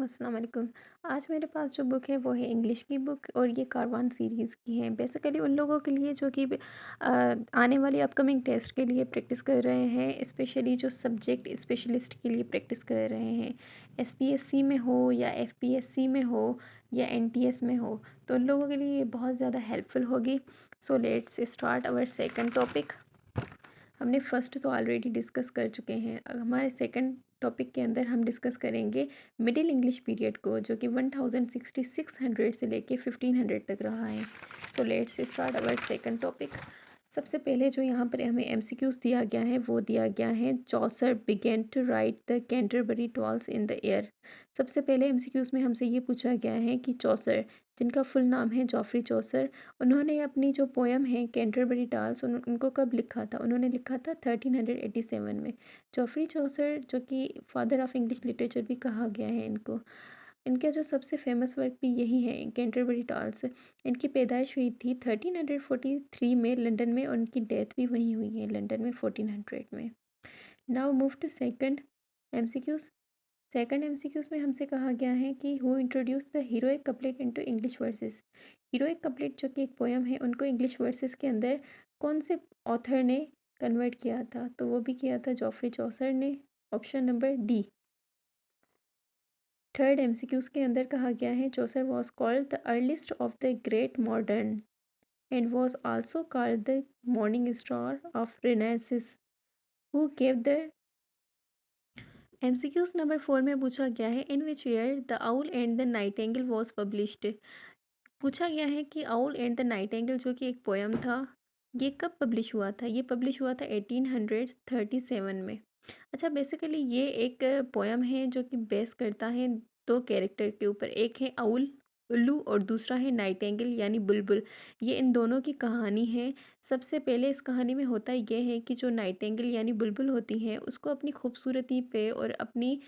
अस्सलाम वालेकुम। आज मेरे पास जो बुक है वो है इंग्लिश की बुक और ये कारवान सीरीज़ की है। बेसिकली उन लोगों के लिए जो कि आने वाले अपकमिंग टेस्ट के लिए प्रैक्टिस कर रहे हैं, स्पेशली जो सब्जेक्ट स्पेशलिस्ट के लिए प्रैक्टिस कर रहे हैं, एसपीएससी में हो या एफपीएससी में हो या एनटीएस में हो, तो उन लोगों के लिए ये बहुत ज़्यादा हेल्पफुल होगी। So let's start our second topic. हमने फर्स्ट तो ऑलरेडी डिस्कस कर चुके हैं। अब हमारे सेकंड टॉपिक के अंदर हम डिस्कस करेंगे मिडिल इंग्लिश पीरियड को, जो कि 1066 से लेके 1500 तक रहा है। सो let's start our second topic. सबसे पहले जो यहाँ पर हमें एमसीक्यूज दिया गया है वो दिया गया है, Chaucer began to write the Canterbury tales in the year. सबसे पहले एमसीक्यूज में हमसे ये पूछा गया है कि चौसर, जिनका फुल नाम है जॉफ्री चौसर, उन्होंने अपनी जो पोयम है कैंटरबरी टाल्स उनको कब लिखा था? उन्होंने लिखा था 1387 में। जॉफ्री चौसर, जो कि फादर ऑफ इंग्लिश लिटरेचर भी कहा गया है इनको, इनका जो सबसे फेमस वर्क भी यही है, कैंटरबरी टाल्स। इनकी पैदाइश हुई थी 1343 में लंदन में और उनकी डेथ भी वहीं हुई है, लंदन में 1400 में। Now move to second MCQs. Second MCQs में हमसे कहा गया है कि who introduce the heroic couplet into English verses. Heroic couplet जो कि एक पोयम है, उनको इंग्लिश वर्सेस के अंदर कौन से ऑथर ने कन्वर्ट किया था? तो वो भी किया था जॉफ्री चौसर ने। Option number D. Third MCQs के अंदर कहा गया है, Chaucer was called the earliest of the great modern and was also called the morning star of renaissance, who gave the. MCQs number 4 में पूछा गया है, in which year the owl and the nightingale was published. पूछा गया है कि owl and the Nightingale जो कि एक पोयम था, ये कब पब्लिश हुआ था? ये पब्लिश हुआ था 1837 में। अच्छा, बेसिकली ये एक पोयम है जो कि बेस करता है दो कैरेक्टर के ऊपर। एक है आउल, उल्लू, और दूसरा है नाइटेंगल यानी बुलबुल। ये इन दोनों की कहानी है। सबसे पहले इस कहानी में होता ये है कि जो नाइटेंगल यानी बुलबुल होती हैं, उसको अपनी खूबसूरती पे और अपनी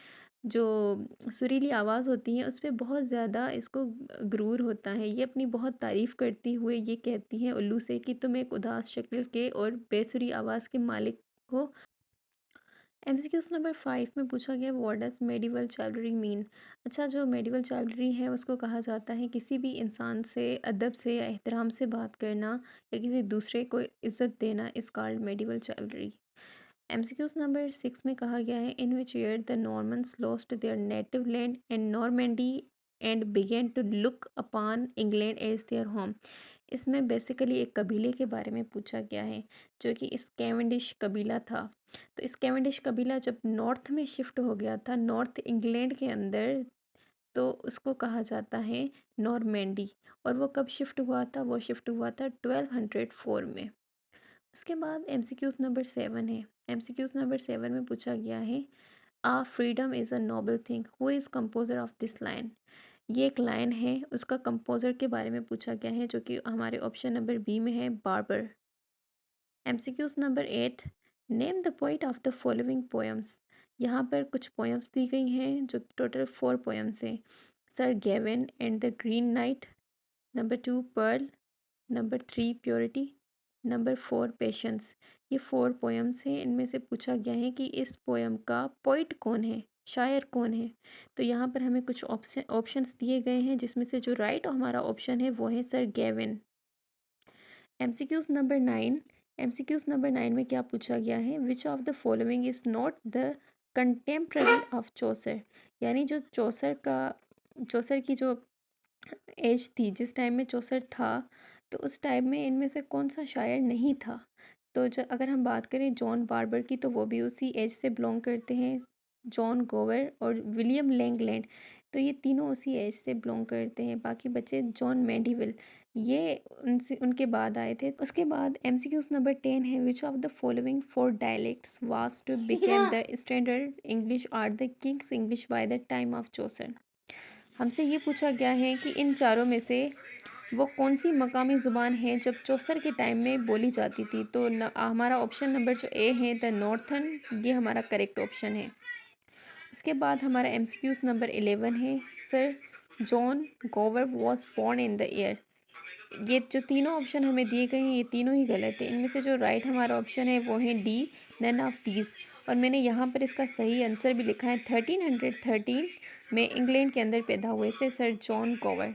जो सुरीली आवाज़ होती है उस पे बहुत ज़्यादा इसको गुरूर होता है। ये अपनी बहुत तारीफ़ करती हुए ये कहती हैं उल्लू से कि तुम एक उदास शक्ल के और बेसुरी आवाज़ के मालिक हो। एमसीक्यूज नंबर 5 में पूछा गया, व्हाट डज मेडिवल चाइवलरी मीन। अच्छा, जो मेडिवल चाइवलरी है उसको कहा जाता है किसी भी इंसान से अदब से या एहतराम से बात करना या किसी दूसरे को इज़्ज़त देना is called medieval chivalry. MCQs number 6 में कहा गया है, in which year the Normans lost their native land and Normandy and began to look upon England as their home. इसमें बेसिकली एक कबीले के बारे में पूछा गया है, जो कि स्कैवेंडिश कबीला था। तो स्कैवेंडिश कबीला जब नॉर्थ में शिफ्ट हो गया था, नॉर्थ इंग्लैंड के अंदर, तो उसको कहा जाता है नॉर्मेंडी। और वो कब शिफ्ट हुआ था? वो शिफ्ट हुआ था 1204 में। उसके बाद एमसीक्यूज नंबर 7 है। एमसीक्यूज नंबर 7 में पूछा गया है, ah freedom is a noble thing, who is composer of this line. ये एक लाइन है, उसका कंपोजर के बारे में पूछा गया है, जो कि हमारे ऑप्शन नंबर बी में है, barber. MCQs number 8, name the poet of the following poems. यहाँ पर कुछ पोएम्स दी गई हैं जो टोटल 4 पोएम्स हैं। Sir Gawain and the Green Knight, number 2 Pearl, number 3 Purity, number 4 Patience. ये 4 पोएम्स हैं। इनमें से पूछा गया है कि इस पोएम का पोइट कौन है, शायर कौन है। तो यहाँ पर हमें कुछ ऑप्शंस दिए गए हैं, जिसमें से जो राइट हमारा ऑप्शन है वो है sir Gavin. MCQs number 9। MCQs number 9 में क्या पूछा गया है, which of the following is not the contemporary of चौसर। यानी जो चौसर की जो एज थी, जिस टाइम में चौसर था, तो उस टाइम में इनमें से कौन सा शायर नहीं था? तो अगर हम बात करें जॉन बार्बर की, तो वो भी उसी एज से बिलोंग करते हैं। जॉन गोवर और विलियम लैंगलैंड, तो ये तीनों उसी एज से बिलोंग करते हैं। बाकी बचे जॉन मेंडिविल, ये उनसे उनके बाद आए थे। उसके बाद एमसीक्यूज नंबर 10 है, which of the following 4 dialects was to became the standard English are the King's English by the time of Chaucer. हमसे ये पूछा गया है कि इन चारों में से वो कौन सी मकामी ज़ुबान है जब चौसर के टाइम में बोली जाती थी। तो हमारा ऑप्शन नंबर जो ए है, द नॉर्थन, ये हमारा करेक्ट ऑप्शन है। उसके बाद हमारा एमसीक्यूज नंबर 11 है, सर जॉन गोवर was born in the year. ये जो तीनों ऑप्शन हमें दिए गए हैं, ये तीनों ही गलत है। इनमें से जो राइट हमारा ऑप्शन है वो है डी, नन ऑफ दीज। और मैंने यहाँ पर इसका सही आंसर भी लिखा है। 1313 में इंग्लैंड के अंदर पैदा हुए थे सर जॉन गोवर।